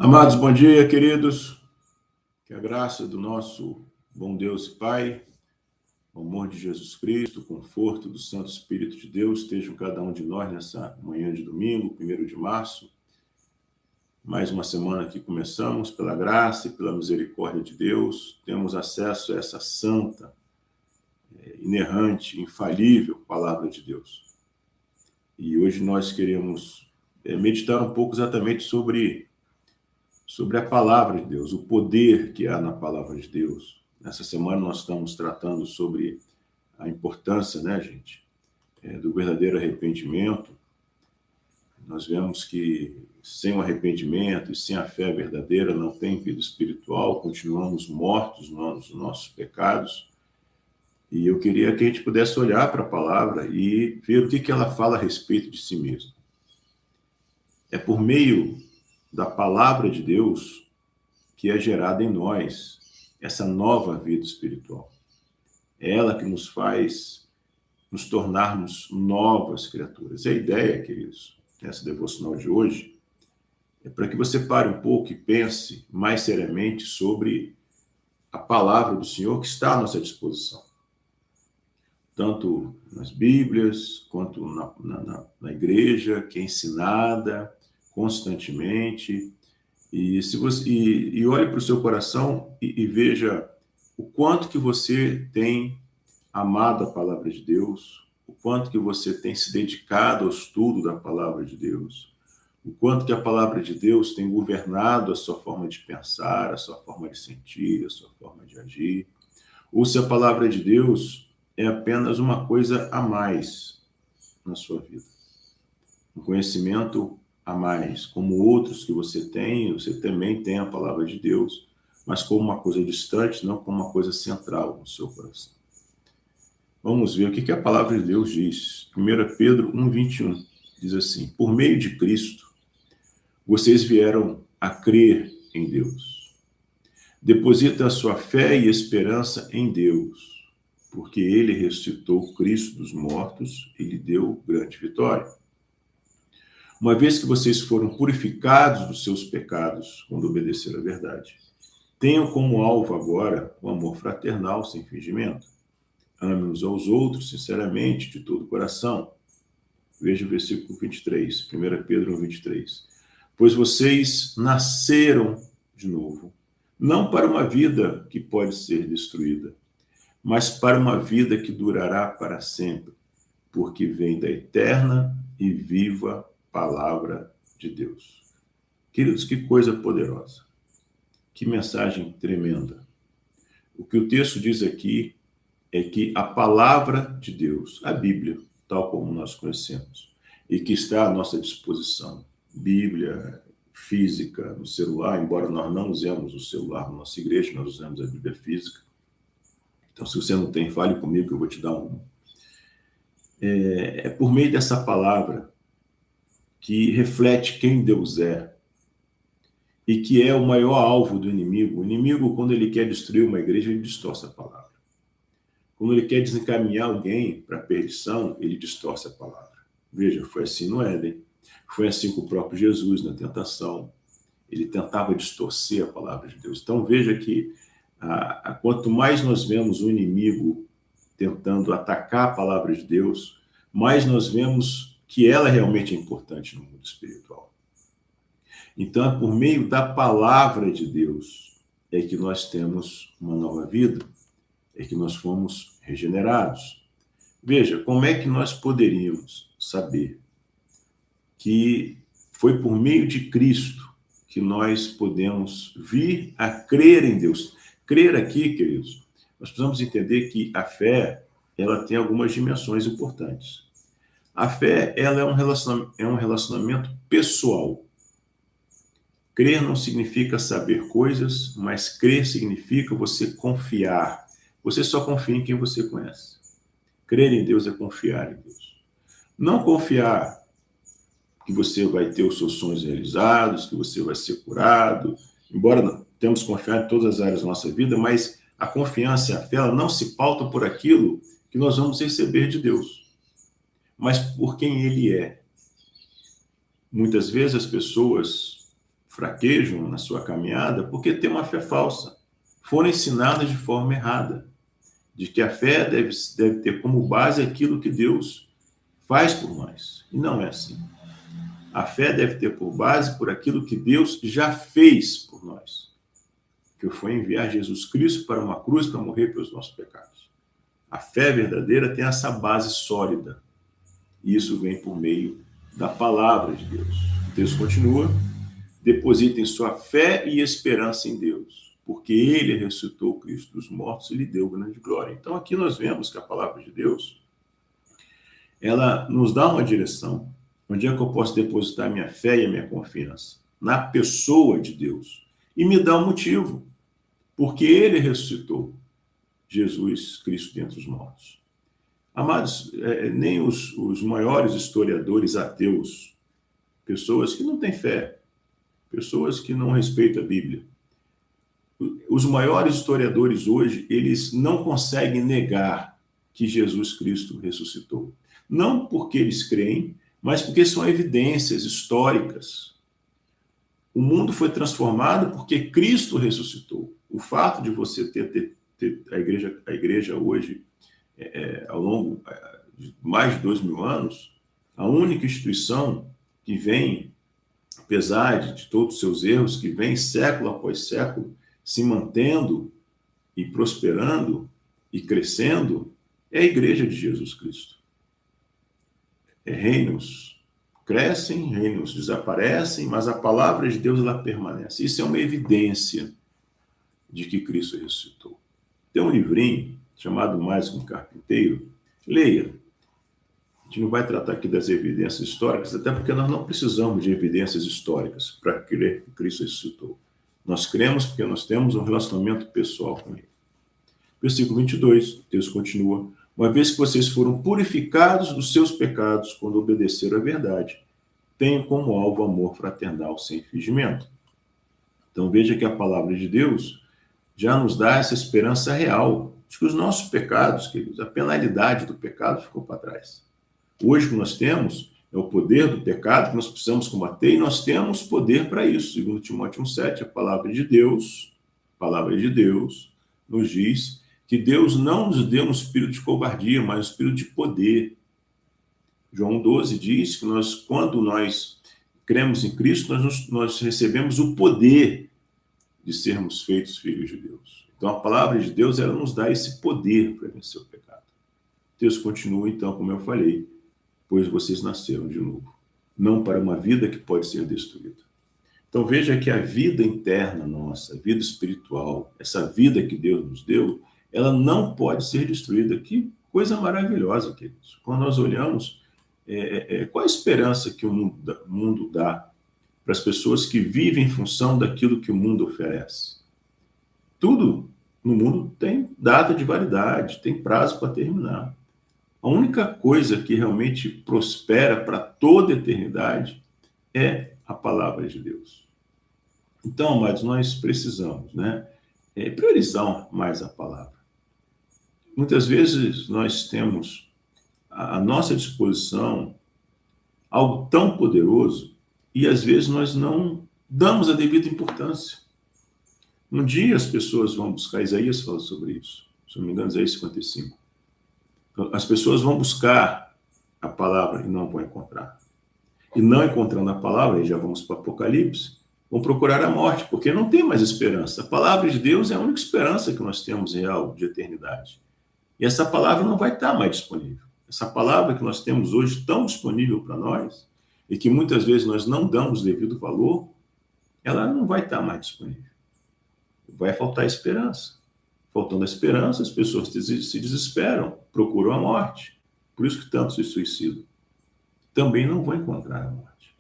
Amados, bom dia, queridos. Que a graça do nosso bom Deus e Pai, o amor de Jesus Cristo, o conforto do Santo Espírito de Deus estejam cada um de nós nessa manhã de domingo, 1º de março. Mais uma semana que começamos, pela graça e pela misericórdia de Deus, temos acesso a essa santa, inerrante, infalível palavra de Deus. E hoje nós queremos meditar um pouco exatamente sobre a palavra de Deus, o poder que há na palavra de Deus. Nessa semana nós estamos tratando sobre a importância, gente, do verdadeiro arrependimento. Nós vemos que sem o arrependimento e sem a fé verdadeira não tem vida espiritual, continuamos mortos nos nossos pecados. E eu queria que a gente pudesse olhar para a palavra e ver o que ela fala a respeito de si mesma. É por meio da palavra de Deus que é gerada em nós essa nova vida espiritual. É ela que nos faz nos tornarmos novas criaturas. E a ideia, queridos, nessa devocional de hoje, é para que você pare um pouco e pense mais seriamente sobre a palavra do Senhor que está à nossa disposição. Tanto nas Bíblias, quanto na igreja, que é ensinada constantemente. E olhe para o seu coração e veja o quanto que você tem amado a palavra de Deus, o quanto que você tem se dedicado ao estudo da palavra de Deus, o quanto que a palavra de Deus tem governado a sua forma de pensar, a sua forma de sentir, a sua forma de agir, ou se a palavra de Deus é apenas uma coisa a mais na sua vida. Um conhecimento a mais, como outros que você também tem a palavra de Deus, mas como uma coisa distante, não como uma coisa central no seu coração. Vamos ver o que a palavra de Deus diz. 1 Pedro 1:21 diz assim: por meio de Cristo, vocês vieram a crer em Deus. Deposita a sua fé e esperança em Deus, porque Ele ressuscitou Cristo dos mortos e lhe deu grande vitória. Uma vez que vocês foram purificados dos seus pecados quando obedeceram à verdade, tenham como alvo agora o amor fraternal sem fingimento. Amem uns aos outros sinceramente, de todo o coração. Veja o versículo 23, 1 Pedro 1:23. Pois vocês nasceram de novo, não para uma vida que pode ser destruída, mas para uma vida que durará para sempre, porque vem da eterna e viva palavra de Deus. Queridos, que coisa poderosa. Que mensagem tremenda. O que o texto diz aqui é que a palavra de Deus, a Bíblia, tal como nós conhecemos, e que está à nossa disposição, Bíblia física no celular, embora nós não usemos o celular na nossa igreja, nós usamos a Bíblia física. Então, se você não tem, fale comigo que eu vou te dar um. É por meio dessa palavra que reflete quem Deus é e que é o maior alvo do inimigo. O inimigo, quando ele quer destruir uma igreja, ele distorce a palavra. Quando ele quer desencaminhar alguém para a perdição, ele distorce a palavra. Veja, foi assim no Éden, foi assim com o próprio Jesus na tentação. Ele tentava distorcer a palavra de Deus. Então veja que quanto mais nós vemos o inimigo tentando atacar a palavra de Deus, mais nós vemos que ela realmente é importante no mundo espiritual. Então, é por meio da palavra de Deus é que nós temos uma nova vida, é que nós fomos regenerados. Veja, como é que nós poderíamos saber que foi por meio de Cristo que nós podemos vir a crer em Deus? Crer aqui, queridos, nós precisamos entender que a fé, ela tem algumas dimensões importantes. A fé, ela é um relacionamento pessoal. Crer não significa saber coisas, mas crer significa você confiar. Você só confia em quem você conhece. Crer em Deus é confiar em Deus. Não confiar que você vai ter os seus sonhos realizados, que você vai ser curado, embora temos que confiar em todas as áreas da nossa vida, mas a confiança e a fé ela não se pautam por aquilo que nós vamos receber de Deus, mas por quem Ele é. Muitas vezes as pessoas fraquejam na sua caminhada porque têm uma fé falsa. Foram ensinadas de forma errada, de que a fé deve ter como base aquilo que Deus faz por nós. E não é assim. A fé deve ter por base por aquilo que Deus já fez por nós, que foi enviar Jesus Cristo para uma cruz para morrer pelos nossos pecados. A fé verdadeira tem essa base sólida. E isso vem por meio da palavra de Deus. O texto continua: depositem sua fé e esperança em Deus, porque ele ressuscitou Cristo dos mortos e lhe deu grande glória. Então aqui nós vemos que a palavra de Deus, ela nos dá uma direção. Onde é que eu posso depositar minha fé e a minha confiança? Na pessoa de Deus. E me dá um motivo, porque ele ressuscitou Jesus Cristo dentre os mortos. Amados, nem os maiores historiadores ateus, pessoas que não têm fé, pessoas que não respeitam a Bíblia, os maiores historiadores hoje, eles não conseguem negar que Jesus Cristo ressuscitou. Não porque eles creem, mas porque são evidências históricas. O mundo foi transformado porque Cristo ressuscitou. O fato de você ter a igreja hoje, ao longo de mais de 2000 anos, a única instituição que vem, apesar de todos os seus erros, que vem século após século, se mantendo e prosperando e crescendo, é a igreja de Jesus Cristo. Reinos crescem, reinos desaparecem, mas a palavra de Deus ela permanece. Isso é uma evidência de que Cristo ressuscitou. Tem um livrinho chamado Mais que um Carpinteiro. Leia. A gente não vai tratar aqui das evidências históricas, até porque nós não precisamos de evidências históricas para crer que Cristo ressuscitou. Nós cremos porque nós temos um relacionamento pessoal com Ele. Versículo 22, o texto continua: uma vez que vocês foram purificados dos seus pecados quando obedeceram à verdade, tenham como alvo o amor fraternal sem fingimento. Então veja que a palavra de Deus já nos dá essa esperança real de que os nossos pecados, queridos, a penalidade do pecado ficou para trás. Hoje o que nós temos é o poder do pecado que nós precisamos combater, e nós temos poder para isso. Segundo Timóteo 1,7, a palavra de Deus nos diz que Deus não nos deu um espírito de covardia, mas um espírito de poder. João 12 diz que quando nós cremos em Cristo, nós recebemos o poder de sermos feitos filhos de Deus. Então a palavra de Deus ela nos dá esse poder para vencer o pecado. O texto continua então, como eu falei: pois vocês nasceram de novo, não para uma vida que pode ser destruída. Então veja que a vida interna nossa, a vida espiritual, essa vida que Deus nos deu, ela não pode ser destruída. Que coisa maravilhosa, queridos. Quando nós olhamos, qual a esperança que o mundo dá para as pessoas que vivem em função daquilo que o mundo oferece? Tudo no mundo tem data de validade, tem prazo para terminar. A única coisa que realmente prospera para toda a eternidade é a palavra de Deus. Então, amados, nós precisamos, priorizar mais a palavra. Muitas vezes nós temos à nossa disposição algo tão poderoso e às vezes nós não damos a devida importância. Um dia as pessoas vão buscar, Isaías fala sobre isso, se não me engano, Isaías 55. As pessoas vão buscar a palavra e não vão encontrar. E não encontrando a palavra, e já vamos para o Apocalipse, vão procurar a morte, porque não tem mais esperança. A palavra de Deus é a única esperança que nós temos real de eternidade. E essa palavra não vai estar mais disponível. Essa palavra que nós temos hoje tão disponível para nós, e que muitas vezes nós não damos devido valor, ela não vai estar mais disponível. Vai faltar esperança. Faltando a esperança, as pessoas se desesperam, procuram a morte. Por isso que tantos se suicidam. Também não vão encontrar a morte.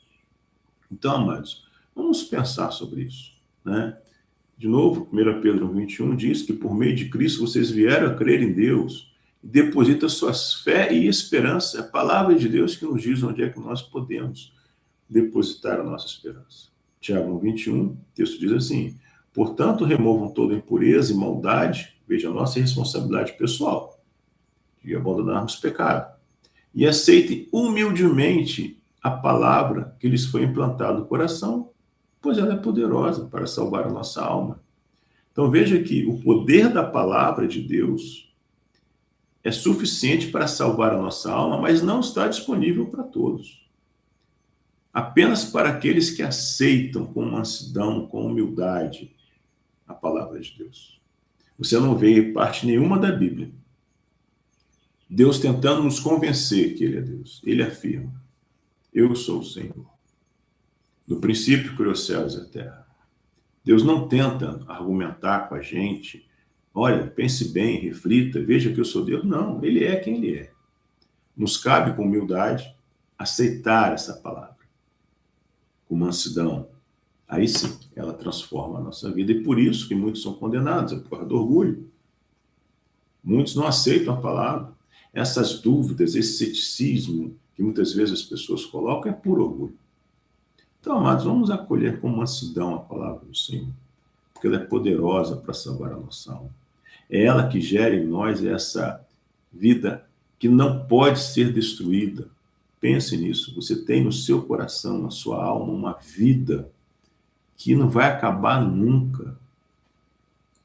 Então, amados, vamos pensar sobre isso, De novo, 1 Pedro 1,21 diz que por meio de Cristo vocês vieram a crer em Deus e depositam suas fé e esperança. É a palavra de Deus que nos diz onde é que nós podemos depositar a nossa esperança. Tiago 1,21, o texto diz assim: portanto, removam toda impureza e maldade, veja a nossa responsabilidade pessoal, de abandonarmos o pecado, e aceitem humildemente a palavra que lhes foi implantada no coração, pois ela é poderosa para salvar a nossa alma. Então veja que o poder da palavra de Deus é suficiente para salvar a nossa alma, mas não está disponível para todos. Apenas para aqueles que aceitam com mansidão, com humildade, a palavra de Deus. Você não vê parte nenhuma da Bíblia Deus tentando nos convencer que Ele é Deus. Ele afirma: eu sou o Senhor. No princípio criou os céus e a terra. Deus não tenta argumentar com a gente. Olha, pense bem, reflita, veja que eu sou Deus. Não, Ele é quem Ele é. Nos cabe com humildade aceitar essa palavra, com mansidão. Aí sim, ela transforma a nossa vida. E por isso que muitos são condenados, é por causa do orgulho. Muitos não aceitam a palavra. Essas dúvidas, esse ceticismo que muitas vezes as pessoas colocam é por orgulho. Então, amados, vamos acolher com mansidão a palavra do Senhor, porque ela é poderosa para salvar a nossa alma. É ela que gera em nós essa vida que não pode ser destruída. Pense nisso. Você tem no seu coração, na sua alma, uma vida que não vai acabar nunca.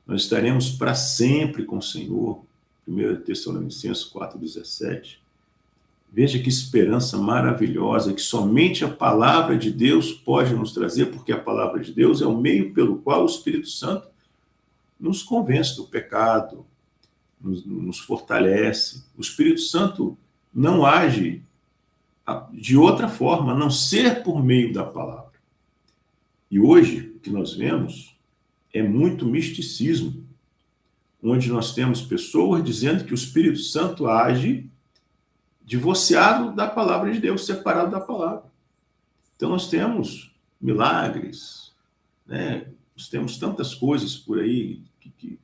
Nós estaremos para sempre com o Senhor. 1 Tessalonicenses 4,17. Veja que esperança maravilhosa que somente a palavra de Deus pode nos trazer, porque a palavra de Deus é o meio pelo qual o Espírito Santo nos convence do pecado, nos fortalece. O Espírito Santo não age de outra forma, a não ser por meio da palavra. E hoje, o que nós vemos é muito misticismo, onde nós temos pessoas dizendo que o Espírito Santo age divorciado da palavra de Deus, separado da palavra. Então nós temos milagres, né? Nós temos tantas coisas por aí que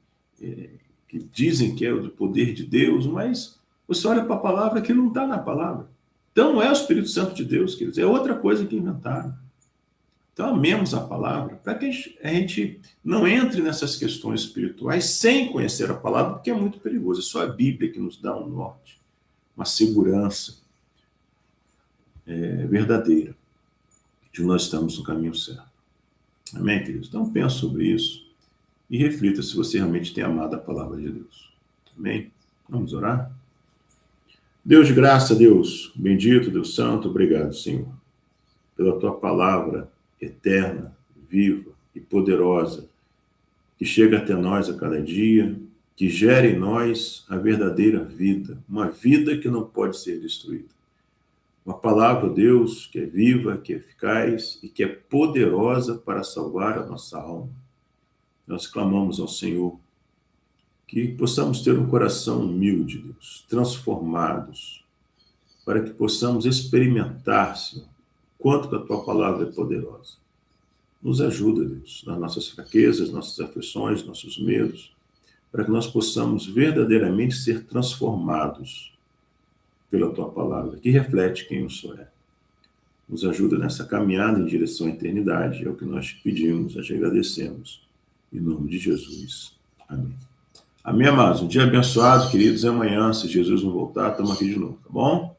dizem que é do poder de Deus, mas você olha para a palavra que não está na palavra. Então não é o Espírito Santo de Deus, queridos, é outra coisa que inventaram. Então amemos a palavra, para que a gente não entre nessas questões espirituais sem conhecer a palavra, porque é muito perigoso. É só a Bíblia que nos dá um norte, uma segurança verdadeira de que nós estamos no caminho certo. Amém, queridos? Então pense sobre isso e reflita se você realmente tem amado a palavra de Deus. Amém? Vamos orar? Deus de graça, Deus bendito, Deus santo, obrigado, Senhor, pela tua palavra eterna, viva e poderosa, que chega até nós a cada dia, que gera em nós a verdadeira vida, uma vida que não pode ser destruída. Uma palavra, Deus, que é viva, que é eficaz e que é poderosa para salvar a nossa alma. Nós clamamos ao Senhor que possamos ter um coração humilde, Deus, transformados, para que possamos experimentar, Senhor, quanto que a tua palavra é poderosa. Nos ajuda, Deus, nas nossas fraquezas, nossas aflições, nossos medos, para que nós possamos verdadeiramente ser transformados pela tua palavra, que reflete quem o Senhor é. Nos ajuda nessa caminhada em direção à eternidade, é o que nós te pedimos, nós te agradecemos. Em nome de Jesus. Amém. Amém, amados? Um dia abençoado, queridos. E amanhã, se Jesus não voltar, estamos aqui de novo, tá bom?